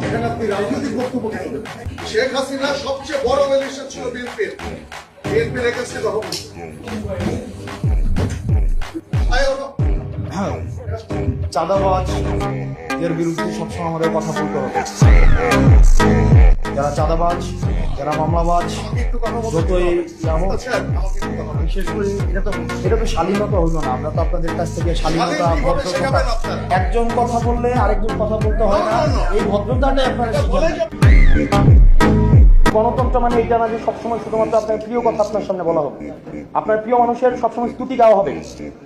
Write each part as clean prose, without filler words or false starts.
এখানে আপনি রাজনৈতিক বক্তব্য কেন দেবেন? শেখ হাসিনা সবচেয়ে বড় এলিশন ছিল বিএনপির এগেন্সটে কথা বলছে। চাঁদাবাজ এর বিরুদ্ধে সবসময় আমাদের কথা বলতে হবে। যারা চাঁদাবাজ, যারা মামলাবাজ, যতই বিশেষ করে এটা তো শালীনতা হইল না। আমরা তো আপনাদের কাছ থেকে শালীনতা, ভদ্রতা, একজন কথা বললে আরেকজন কথা বলতে হয় না, এই ভদ্রতাটাই আপনারা শিখেন। গণতন্ত্র মানে এইটা না যে সবসময় শুধুমাত্র আপনার প্রিয় কথা আপনার সামনে বলা হবে, আপনার প্রিয় মানুষের সবসময় স্তুতি গাওয়া হবে,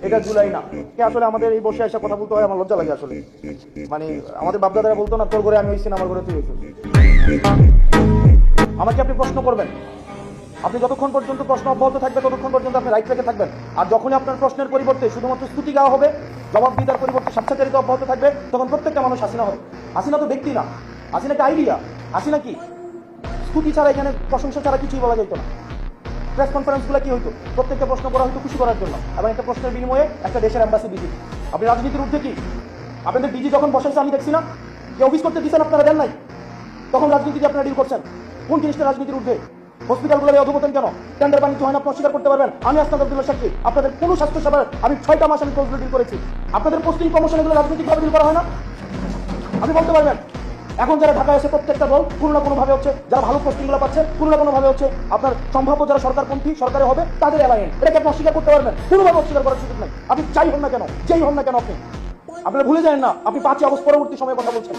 এটা জুলাই না। আসলে আমাদের এই বসে এসে কথা বলতে হয়, আমার লজ্জা লাগে আসলে। মানে আমাদের বাপদাদারা বলতো না, তোর ঘরে আমি হয়েছি না আমার ঘরে তুই হয়েছিস। আমাকে আপনি প্রশ্ন করবেন, আপনি যতক্ষণ পর্যন্ত প্রশ্ন অব্যাহত থাকবে ততক্ষণ পর্যন্ত আপনি রাইট রেখে থাকবেন। আর যখনই আপনার প্রশ্নের পরিবর্তে শুধুমাত্র স্তুতি গাওয়া হবে, জবাবদিহিতার পরিবর্তে স্বেচ্ছাচারিতা অব্যাহত থাকবে, তখন প্রত্যেকটা মানুষ হাসিনা হবে। হাসিনা তো ব্যক্তি না, হাসিনা কি আইডিয়া, হাসিনা কি স্তুতি ছাড়া, এখানে প্রশংসা ছাড়া কিছুই বলা যেত না। প্রেস কনফারেন্সগুলো কি হইতো, প্রত্যেকটা প্রশ্ন করা হয়তো খুশি করার জন্য, এবং একটা প্রশ্নের বিনিময়ে একটা দেশের অ্যাম্বাসি ডিজি। আপনি রাজনীতির ঊর্ধ্বে কি? আপনাদের ডিজি যখন বসাইছে আমি দেখছি না, যে অফিস করতে দিচ্ছেন আপনারা দেন নাই, তখন রাজনীতি দিয়ে আপনারা ডিল করছেন। কোন জিনিসটা রাজনীতির ঊর্ধ্বে? হসপিটালগুলো অধপতন কেন? টেন্ডার বাণিজ্য হয় না, আপনি অস্বীকার করতে পারবেন। আমি আসনাদ আব্দুল্লাহ সাক্ষী, আপনাদের কোনো স্বাস্থ্য সেবার আমি 6টা মাস আমি ক্লোজলি ডিল করেছি। আপনাদের পোস্টিং প্রমোশন এগুলো রাজনৈতিকভাবে ডিল করা হয় না? আপনি বলতে পারবেন। এখন যারা ঢাকায় এসে প্রত্যেকটা দল কোনো না কোনো ভাবে হচ্ছে, যারা ভালো পোস্টিংগুলো পাচ্ছে কোনো না কোনো ভাবে হচ্ছে আপনার সম্ভাব্য যারা সরকারপন্থী সরকারে হবে তাদের অ্যালায়েন্স, এটাকে আপনি অস্বীকার করতে পারবেন? কোনোভাবে অস্বীকার করার সুযোগ নাই। আপনি যাই হন না কেন, যেই হন না কেন, আপনারা ভুলে যান না আপনি 5ই আগস্ট পরবর্তী সময়ে কথা বলছেন।